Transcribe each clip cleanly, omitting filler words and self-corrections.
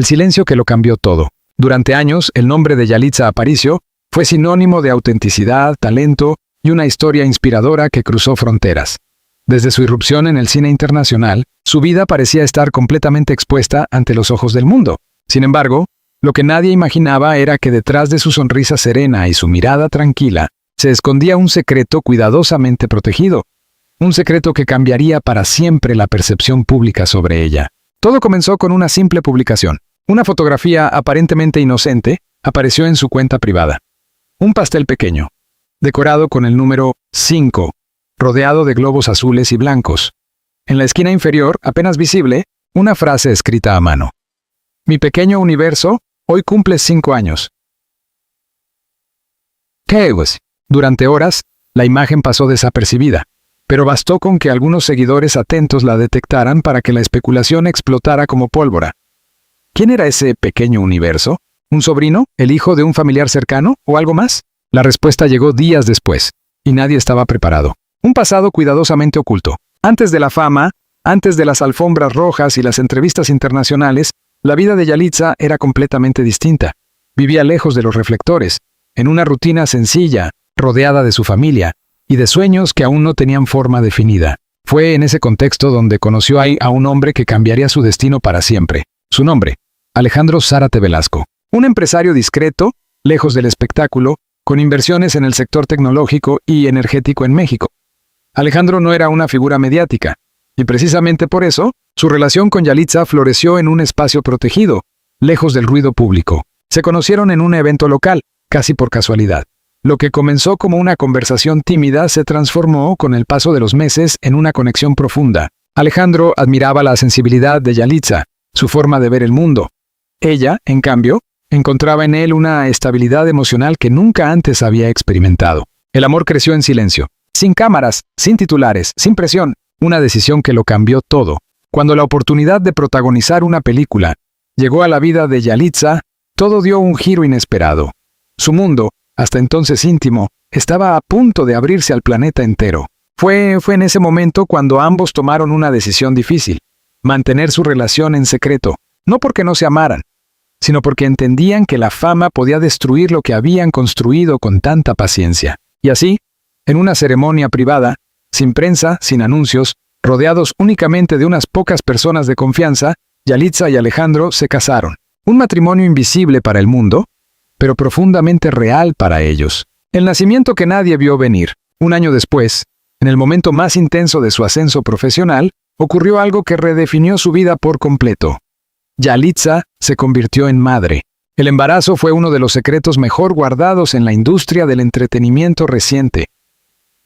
el silencio que lo cambió todo. Durante años, el nombre de Yalitza Aparicio fue sinónimo de autenticidad, talento y una historia inspiradora que cruzó fronteras. Desde su irrupción en el cine internacional, su vida parecía estar completamente expuesta ante los ojos del mundo. Sin embargo, lo que nadie imaginaba era que detrás de su sonrisa serena y su mirada tranquila, se escondía un secreto cuidadosamente protegido. Un secreto que cambiaría para siempre la percepción pública sobre ella. Todo comenzó con una simple publicación. Una fotografía aparentemente inocente apareció en su cuenta privada. Un pastel pequeño, decorado con el número 5, rodeado de globos azules y blancos. En la esquina inferior, apenas visible, una frase escrita a mano. Mi pequeño universo, hoy cumples 5 años. Chaos. Durante horas, la imagen pasó desapercibida, pero bastó con que algunos seguidores atentos la detectaran para que la especulación explotara como pólvora. ¿Quién era ese pequeño universo? ¿Un sobrino? ¿El hijo de un familiar cercano? ¿O algo más? La respuesta llegó días después, y nadie estaba preparado. Un pasado cuidadosamente oculto. Antes de la fama, antes de las alfombras rojas y las entrevistas internacionales, la vida de Yalitza era completamente distinta. Vivía lejos de los reflectores, en una rutina sencilla, rodeada de su familia, y de sueños que aún no tenían forma definida. Fue en ese contexto donde conoció a un hombre que cambiaría su destino para siempre. Su nombre, Alejandro Zárate Velasco. Un empresario discreto, lejos del espectáculo, con inversiones en el sector tecnológico y energético en México. Alejandro no era una figura mediática, y precisamente por eso, su relación con Yalitza floreció en un espacio protegido, lejos del ruido público. Se conocieron en un evento local, casi por casualidad. Lo que comenzó como una conversación tímida se transformó con el paso de los meses en una conexión profunda. Alejandro admiraba la sensibilidad de Yalitza, su forma de ver el mundo. Ella, en cambio, encontraba en él una estabilidad emocional que nunca antes había experimentado. El amor creció en silencio, sin cámaras, sin titulares, sin presión, una decisión que lo cambió todo. Cuando la oportunidad de protagonizar una película llegó a la vida de Yalitza, todo dio un giro inesperado. Su mundo, hasta entonces íntimo, estaba a punto de abrirse al planeta entero. Fue en ese momento cuando ambos tomaron una decisión difícil: mantener su relación en secreto, no porque no se amaran, sino porque entendían que la fama podía destruir lo que habían construido con tanta paciencia. Y así, en una ceremonia privada, sin prensa, sin anuncios, rodeados únicamente de unas pocas personas de confianza, Yalitza y Alejandro se casaron. Un matrimonio invisible para el mundo, pero profundamente real para ellos. El nacimiento que nadie vio venir. Un año después, en el momento más intenso de su ascenso profesional, ocurrió algo que redefinió su vida por completo. Yalitza se convirtió en madre. El embarazo fue uno de los secretos mejor guardados en la industria del entretenimiento reciente.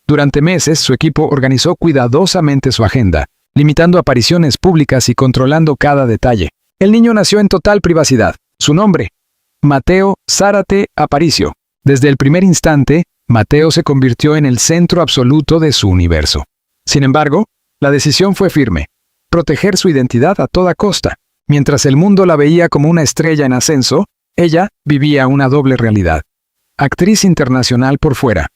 Durante meses, su equipo organizó cuidadosamente su agenda, limitando apariciones públicas y controlando cada detalle. El niño nació en total privacidad. Su nombre, Mateo Zárate Aparicio. Desde el primer instante, Mateo se convirtió en el centro absoluto de su universo. Sin embargo, la decisión fue firme: proteger su identidad a toda costa. Mientras el mundo la veía como una estrella en ascenso, ella vivía una doble realidad. Actriz internacional por fuera.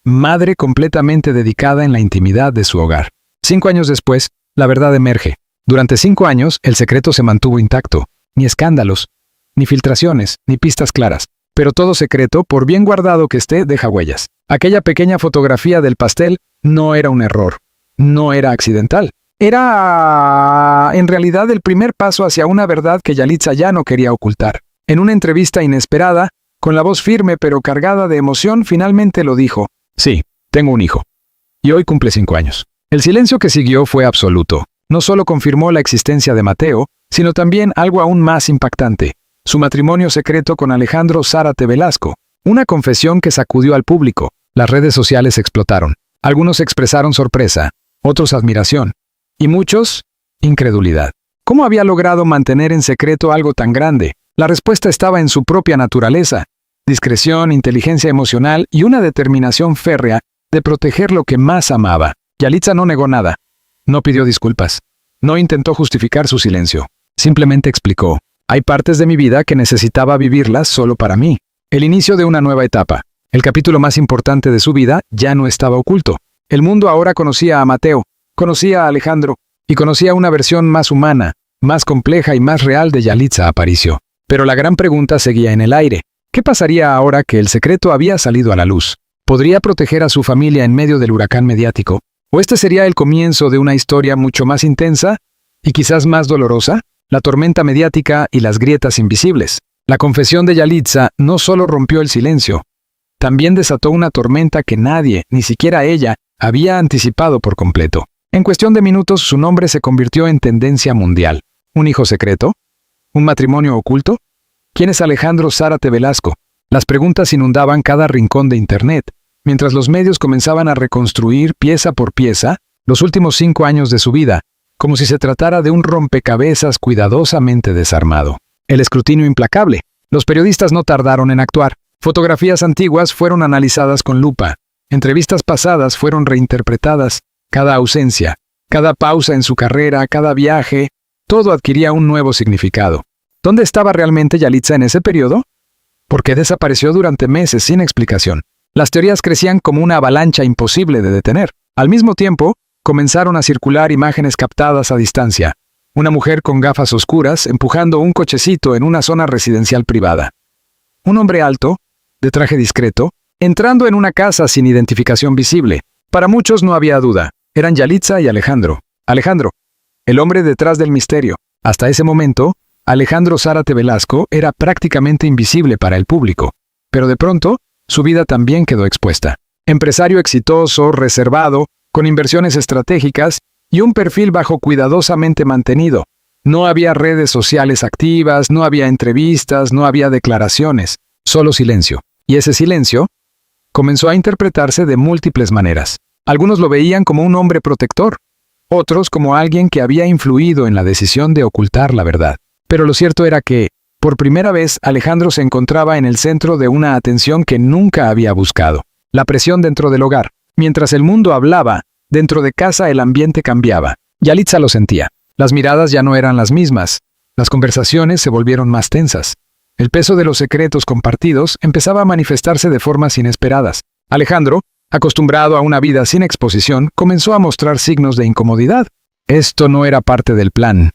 Madre completamente dedicada en la intimidad de su hogar. 5 años después, la verdad emerge. Durante 5 años, el secreto se mantuvo intacto. Ni escándalos, ni filtraciones, ni pistas claras. Pero todo secreto, por bien guardado que esté, deja huellas. Aquella pequeña fotografía del pastel no era un error. No era accidental. Era, en realidad, el primer paso hacia una verdad que Yalitza ya no quería ocultar. En una entrevista inesperada, con la voz firme pero cargada de emoción, finalmente lo dijo: sí, tengo un hijo. Y hoy cumple 5 años. El silencio que siguió fue absoluto. No solo confirmó la existencia de Mateo, sino también algo aún más impactante: su matrimonio secreto con Alejandro Zárate Velasco. Una confesión que sacudió al público. Las redes sociales explotaron. Algunos expresaron sorpresa, otros admiración, y muchos, incredulidad. ¿Cómo había logrado mantener en secreto algo tan grande? La respuesta estaba en su propia naturaleza: discreción, inteligencia emocional y una determinación férrea de proteger lo que más amaba. Yalitza no negó nada. No pidió disculpas. No intentó justificar su silencio. Simplemente explicó: hay partes de mi vida que necesitaba vivirlas solo para mí. El inicio de una nueva etapa. El capítulo más importante de su vida ya no estaba oculto. El mundo ahora conocía a Mateo, conocía a Alejandro, y conocía una versión más humana, más compleja y más real de Yalitza apareció. Pero la gran pregunta seguía en el aire. ¿Qué pasaría ahora que el secreto había salido a la luz? ¿Podría proteger a su familia en medio del huracán mediático? ¿O este sería el comienzo de una historia mucho más intensa y quizás más dolorosa? La tormenta mediática y las grietas invisibles. La confesión de Yalitza no solo rompió el silencio, también desató una tormenta que nadie, ni siquiera ella, había anticipado por completo. En cuestión de minutos, su nombre se convirtió en tendencia mundial. ¿Un hijo secreto? ¿Un matrimonio oculto? ¿Quién es Alejandro Zárate Velasco? Las preguntas inundaban cada rincón de Internet, mientras los medios comenzaban a reconstruir pieza por pieza los últimos 5 años de su vida, como si se tratara de un rompecabezas cuidadosamente desarmado. El escrutinio implacable. Los periodistas no tardaron en actuar. Fotografías antiguas fueron analizadas con lupa. Entrevistas pasadas fueron reinterpretadas. Cada ausencia, cada pausa en su carrera, cada viaje, todo adquiría un nuevo significado. ¿Dónde estaba realmente Yalitza en ese periodo? ¿Por qué desapareció durante meses sin explicación? Las teorías crecían como una avalancha imposible de detener. Al mismo tiempo, comenzaron a circular imágenes captadas a distancia. Una mujer con gafas oscuras empujando un cochecito en una zona residencial privada. Un hombre alto, de traje discreto, entrando en una casa sin identificación visible. Para muchos no había duda. Eran Yalitza y Alejandro. Alejandro, el hombre detrás del misterio. Hasta ese momento, Alejandro Zárate Velasco era prácticamente invisible para el público. Pero de pronto, su vida también quedó expuesta. Empresario exitoso, reservado, con inversiones estratégicas y un perfil bajo cuidadosamente mantenido. No había redes sociales activas, no había entrevistas, no había declaraciones, solo silencio. Y ese silencio comenzó a interpretarse de múltiples maneras. Algunos lo veían como un hombre protector, otros como alguien que había influido en la decisión de ocultar la verdad. Pero lo cierto era que, por primera vez, Alejandro se encontraba en el centro de una atención que nunca había buscado. La presión dentro del hogar. Mientras el mundo hablaba, dentro de casa el ambiente cambiaba. Yalitza lo sentía. Las miradas ya no eran las mismas. Las conversaciones se volvieron más tensas. El peso de los secretos compartidos empezaba a manifestarse de formas inesperadas. Alejandro, acostumbrado a una vida sin exposición, comenzó a mostrar signos de incomodidad. Esto no era parte del plan,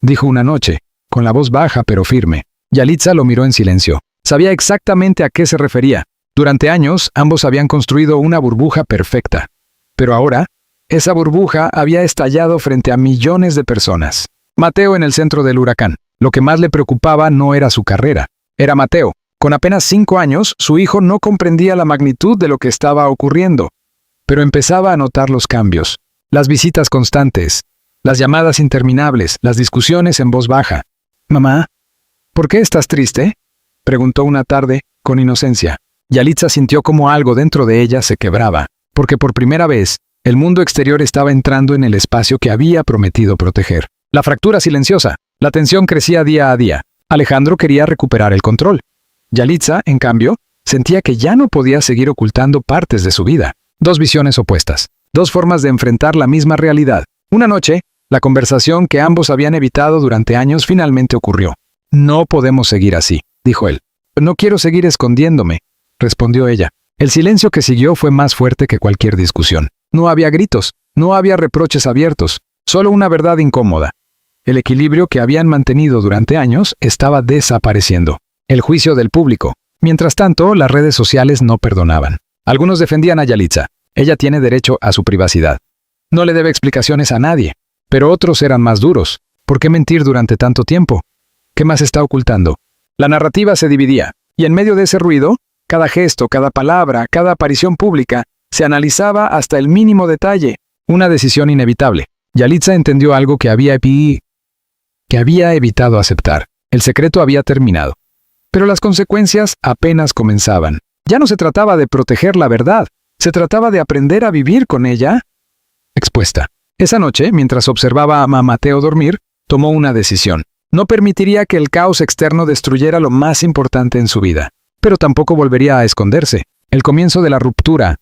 dijo una noche, con la voz baja pero firme. Yalitza lo miró en silencio. Sabía exactamente a qué se refería. Durante años, ambos habían construido una burbuja perfecta. Pero ahora, esa burbuja había estallado frente a millones de personas. Mateo en el centro del huracán. Lo que más le preocupaba no era su carrera. Era Mateo. Con apenas 5 años, su hijo no comprendía la magnitud de lo que estaba ocurriendo. Pero empezaba a notar los cambios. Las visitas constantes, las llamadas interminables, las discusiones en voz baja. «Mamá, ¿por qué estás triste?», preguntó una tarde, con inocencia. Yalitza sintió como algo dentro de ella se quebraba, porque por primera vez, el mundo exterior estaba entrando en el espacio que había prometido proteger. La fractura silenciosa, la tensión crecía día a día. Alejandro quería recuperar el control. Yalitza, en cambio, sentía que ya no podía seguir ocultando partes de su vida. Dos visiones opuestas, dos formas de enfrentar la misma realidad. Una noche, la conversación que ambos habían evitado durante años finalmente ocurrió. «No podemos seguir así», dijo él. «No quiero seguir escondiéndome», respondió ella. El silencio que siguió fue más fuerte que cualquier discusión. No había gritos, no había reproches abiertos, solo una verdad incómoda. El equilibrio que habían mantenido durante años estaba desapareciendo. El juicio del público. Mientras tanto, las redes sociales no perdonaban. Algunos defendían a Yalitza. Ella tiene derecho a su privacidad. No le debe explicaciones a nadie. Pero otros eran más duros. ¿Por qué mentir durante tanto tiempo? ¿Qué más está ocultando? La narrativa se dividía, y en medio de ese ruido, cada gesto, cada palabra, cada aparición pública, se analizaba hasta el mínimo detalle. Una decisión inevitable. Yalitza entendió algo que había evitado aceptar. El secreto había terminado. Pero las consecuencias apenas comenzaban. Ya no se trataba de proteger la verdad, se trataba de aprender a vivir con ella expuesta. Esa noche, mientras observaba a Mateo dormir, tomó una decisión. No permitiría que el caos externo destruyera lo más importante en su vida. Pero tampoco volvería a esconderse. El comienzo de la ruptura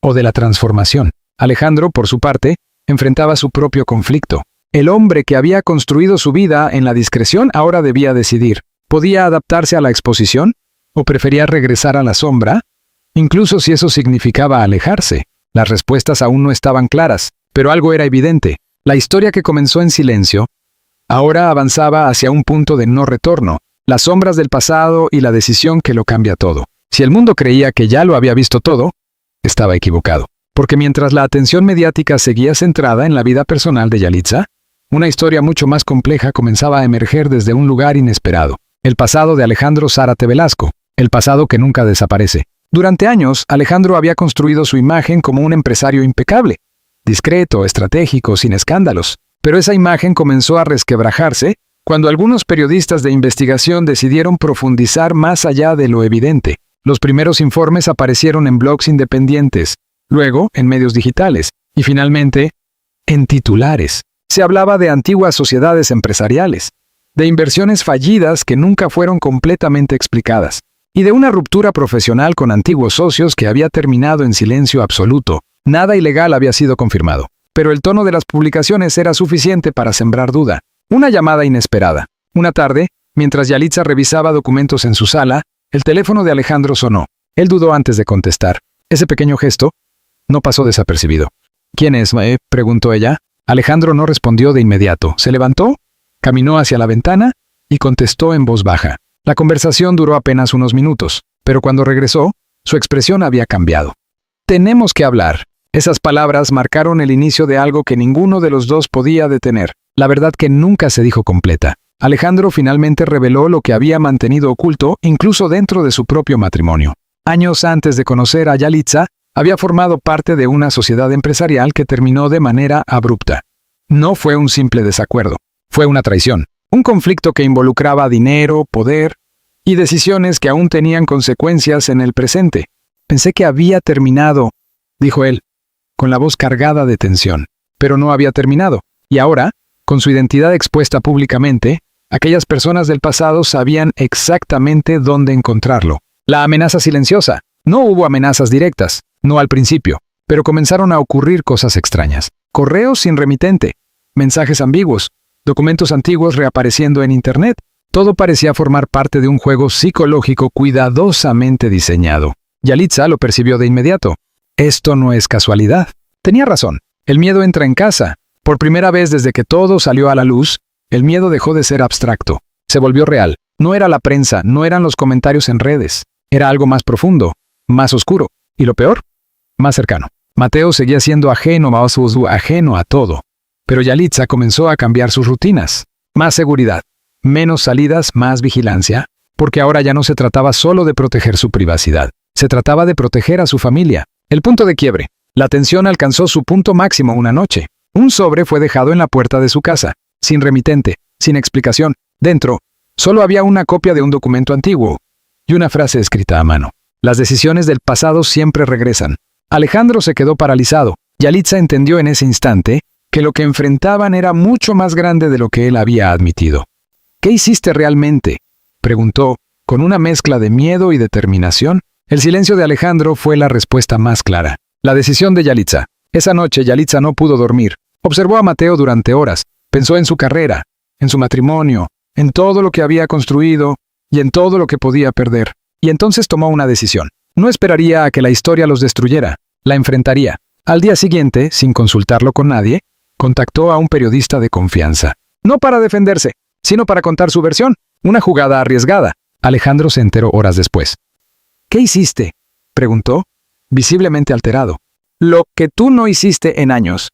o de la transformación. Alejandro, por su parte, enfrentaba su propio conflicto. El hombre que había construido su vida en la discreción ahora debía decidir. ¿Podía adaptarse a la exposición? ¿O prefería regresar a la sombra? Incluso si eso significaba alejarse. Las respuestas aún no estaban claras, pero algo era evidente. La historia que comenzó en silencio Ahora avanzaba hacia un punto de no retorno, las sombras del pasado y la decisión que lo cambia todo. Si el mundo creía que ya lo había visto todo, estaba equivocado. Porque mientras la atención mediática seguía centrada en la vida personal de Yalitza, una historia mucho más compleja comenzaba a emerger desde un lugar inesperado. El pasado de Alejandro Zárate Velasco, el pasado que nunca desaparece. Durante años, Alejandro había construido su imagen como un empresario impecable, discreto, estratégico, sin escándalos. Pero esa imagen comenzó a resquebrajarse cuando algunos periodistas de investigación decidieron profundizar más allá de lo evidente. Los primeros informes aparecieron en blogs independientes, luego en medios digitales, y finalmente, en titulares. Se hablaba de antiguas sociedades empresariales, de inversiones fallidas que nunca fueron completamente explicadas, y de una ruptura profesional con antiguos socios que había terminado en silencio absoluto. Nada ilegal había sido confirmado, pero el tono de las publicaciones era suficiente para sembrar duda. Una llamada inesperada. Una tarde, mientras Yalitza revisaba documentos en su sala, el teléfono de Alejandro sonó. Él dudó antes de contestar. Ese pequeño gesto no pasó desapercibido. ¿Quién es, preguntó ella. Alejandro no respondió de inmediato. Se levantó, caminó hacia la ventana y contestó en voz baja. La conversación duró apenas unos minutos, pero cuando regresó, su expresión había cambiado. Tenemos que hablar. Esas palabras marcaron el inicio de algo que ninguno de los dos podía detener. La verdad que nunca se dijo completa. Alejandro finalmente reveló lo que había mantenido oculto incluso dentro de su propio matrimonio. Años antes de conocer a Yalitza, había formado parte de una sociedad empresarial que terminó de manera abrupta. No fue un simple desacuerdo, fue una traición. Un conflicto que involucraba dinero, poder y decisiones que aún tenían consecuencias en el presente. Pensé que había terminado, dijo él, con la voz cargada de tensión. Pero no había terminado. Y ahora, con su identidad expuesta públicamente, aquellas personas del pasado sabían exactamente dónde encontrarlo. La amenaza silenciosa. No hubo amenazas directas, no al principio, pero comenzaron a ocurrir cosas extrañas. Correos sin remitente, mensajes ambiguos, documentos antiguos reapareciendo en Internet. Todo parecía formar parte de un juego psicológico cuidadosamente diseñado. Yalitza lo percibió de inmediato. Esto no es casualidad. Tenía razón. El miedo entra en casa. Por primera vez desde que todo salió a la luz, el miedo dejó de ser abstracto. Se volvió real. No era la prensa, no eran los comentarios en redes. Era algo más profundo, más oscuro. Y lo peor, más cercano. Mateo seguía siendo ajeno a todo. Pero Yalitza comenzó a cambiar sus rutinas. Más seguridad, menos salidas, más vigilancia, porque ahora ya no se trataba solo de proteger su privacidad. Se trataba de proteger a su familia. El punto de quiebre. La tensión alcanzó su punto máximo una noche. Un sobre fue dejado en la puerta de su casa, sin remitente, sin explicación. Dentro, solo había una copia de un documento antiguo y una frase escrita a mano. Las decisiones del pasado siempre regresan. Alejandro se quedó paralizado. Yalitza entendió en ese instante que lo que enfrentaban era mucho más grande de lo que él había admitido. ¿Qué hiciste realmente?, preguntó, con una mezcla de miedo y determinación. El silencio de Alejandro fue la respuesta más clara. La decisión de Yalitza. Esa noche Yalitza no pudo dormir. Observó a Mateo durante horas. Pensó en su carrera, en su matrimonio, en todo lo que había construido y en todo lo que podía perder. Y entonces tomó una decisión. No esperaría a que la historia los destruyera. La enfrentaría. Al día siguiente, sin consultarlo con nadie, contactó a un periodista de confianza. No para defenderse, sino para contar su versión. Una jugada arriesgada. Alejandro se enteró horas después. ¿Qué hiciste?, preguntó, visiblemente alterado. Lo que tú no hiciste en años.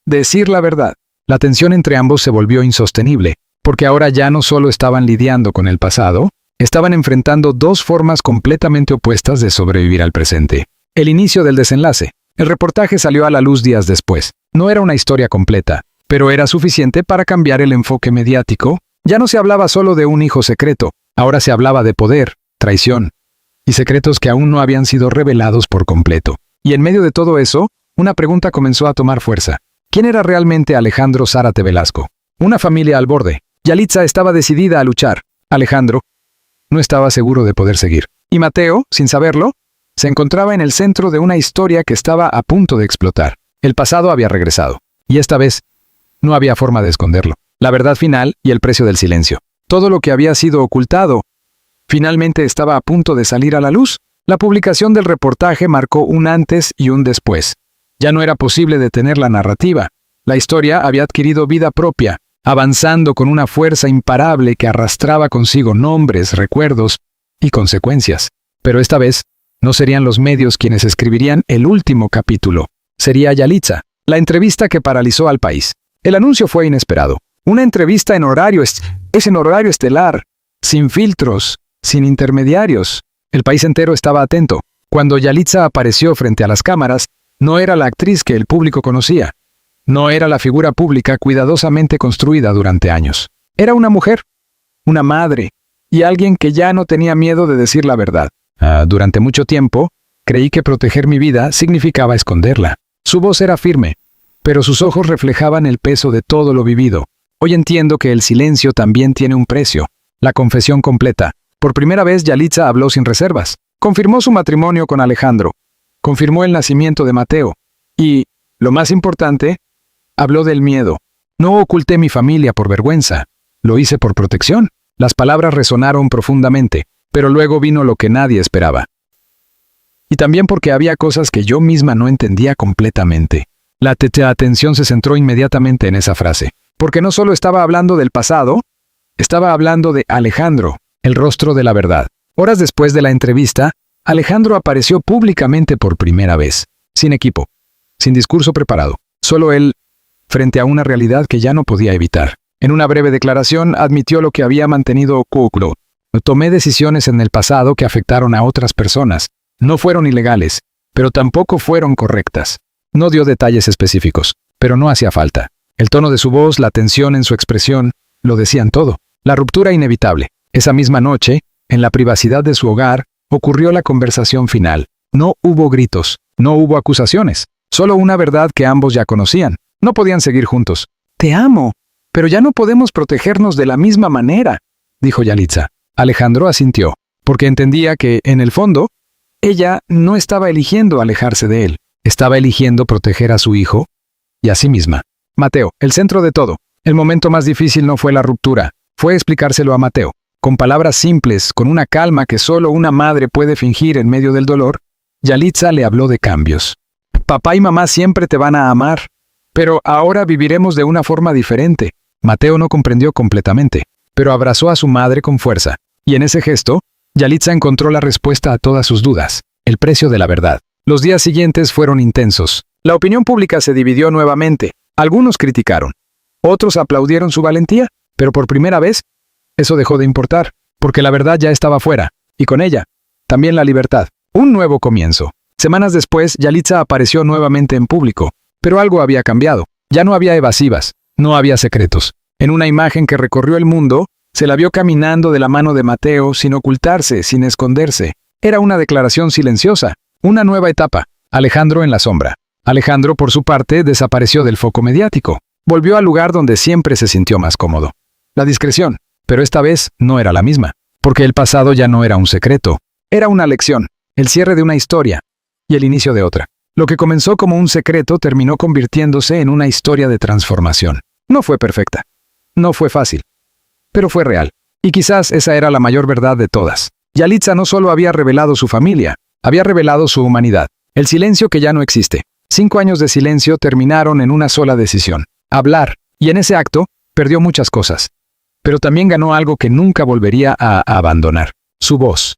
Decir la verdad. La tensión entre ambos se volvió insostenible, porque ahora ya no solo estaban lidiando con el pasado, estaban enfrentando dos formas completamente opuestas de sobrevivir al presente. El inicio del desenlace. El reportaje salió a la luz días después. No era una historia completa, pero era suficiente para cambiar el enfoque mediático. Ya no se hablaba solo de un hijo secreto, ahora se hablaba de poder, traición y secretos que aún no habían sido revelados por completo. Y en medio de todo eso, una pregunta comenzó a tomar fuerza. ¿Quién era realmente Alejandro Zárate Velasco? Una familia al borde. Yalitza estaba decidida a luchar. Alejandro no estaba seguro de poder seguir. Y Mateo, sin saberlo, se encontraba en el centro de una historia que estaba a punto de explotar. El pasado había regresado. Y esta vez, no había forma de esconderlo. La verdad final y el precio del silencio. Todo lo que había sido ocultado finalmente estaba a punto de salir a la luz. La publicación del reportaje marcó un antes y un después. Ya no era posible detener la narrativa. La historia había adquirido vida propia, avanzando con una fuerza imparable que arrastraba consigo nombres, recuerdos y consecuencias. Pero esta vez, no serían los medios quienes escribirían el último capítulo. Sería Yalitza, la entrevista que paralizó al país. El anuncio fue inesperado. Una entrevista en horario estelar, sin filtros, sin intermediarios. El país entero estaba atento. Cuando Yalitza apareció frente a las cámaras, no era la actriz que el público conocía. No era la figura pública cuidadosamente construida durante años. Era una mujer, una madre, y alguien que ya no tenía miedo de decir la verdad. Durante mucho tiempo, creí que proteger mi vida significaba esconderla. Su voz era firme, pero sus ojos reflejaban el peso de todo lo vivido. Hoy entiendo que el silencio también tiene un precio. La confesión completa. Por primera vez Yalitza habló sin reservas. Confirmó su matrimonio con Alejandro. Confirmó el nacimiento de Mateo. Y, lo más importante, habló del miedo. No oculté mi familia por vergüenza. Lo hice por protección. Las palabras resonaron profundamente, pero luego vino lo que nadie esperaba. Y también porque había cosas que yo misma no entendía completamente. La atención se centró inmediatamente en esa frase. Porque no solo estaba hablando del pasado, estaba hablando de Alejandro, el rostro de la verdad. Horas después de la entrevista, Alejandro apareció públicamente por primera vez, sin equipo, sin discurso preparado, solo él, frente a una realidad que ya no podía evitar. En una breve declaración admitió lo que había mantenido oculto. Tomé decisiones en el pasado que afectaron a otras personas. No fueron ilegales, pero tampoco fueron correctas. No dio detalles específicos, pero no hacía falta. El tono de su voz, la tensión en su expresión, lo decían todo. La ruptura inevitable. Esa misma noche, en la privacidad de su hogar, ocurrió la conversación final. No hubo gritos, no hubo acusaciones, solo una verdad que ambos ya conocían. No podían seguir juntos. «Te amo, pero ya no podemos protegernos de la misma manera», dijo Yalitza. Alejandro asintió, porque entendía que, en el fondo, ella no estaba eligiendo alejarse de él. Estaba eligiendo proteger a su hijo y a sí misma. Mateo, el centro de todo. El momento más difícil no fue la ruptura, fue explicárselo a Mateo. Con palabras simples, con una calma que solo una madre puede fingir en medio del dolor, Yalitza le habló de cambios. Papá y mamá siempre te van a amar, pero ahora viviremos de una forma diferente. Mateo no comprendió completamente, pero abrazó a su madre con fuerza. Y en ese gesto, Yalitza encontró la respuesta a todas sus dudas, el precio de la verdad. Los días siguientes fueron intensos. La opinión pública se dividió nuevamente. Algunos criticaron. Otros aplaudieron su valentía, pero por primera vez, eso dejó de importar, porque la verdad ya estaba fuera, y con ella, también la libertad. Un nuevo comienzo. Semanas después, Yalitza apareció nuevamente en público, pero algo había cambiado. Ya no había evasivas, no había secretos. En una imagen que recorrió el mundo, se la vio caminando de la mano de Mateo sin ocultarse, sin esconderse. Era una declaración silenciosa, una nueva etapa. Alejandro en la sombra. Alejandro, por su parte, desapareció del foco mediático. Volvió al lugar donde siempre se sintió más cómodo. La discreción, pero esta vez no era la misma, porque el pasado ya no era un secreto. Era una lección, el cierre de una historia y el inicio de otra. Lo que comenzó como un secreto terminó convirtiéndose en una historia de transformación. No fue perfecta. No fue fácil. Pero fue real. Y quizás esa era la mayor verdad de todas. Yalitza no solo había revelado su familia, había revelado su humanidad. El silencio que ya no existe. 5 años de silencio terminaron en una sola decisión. Hablar. Y en ese acto, perdió muchas cosas. Pero también ganó algo que nunca volvería a abandonar. Su voz.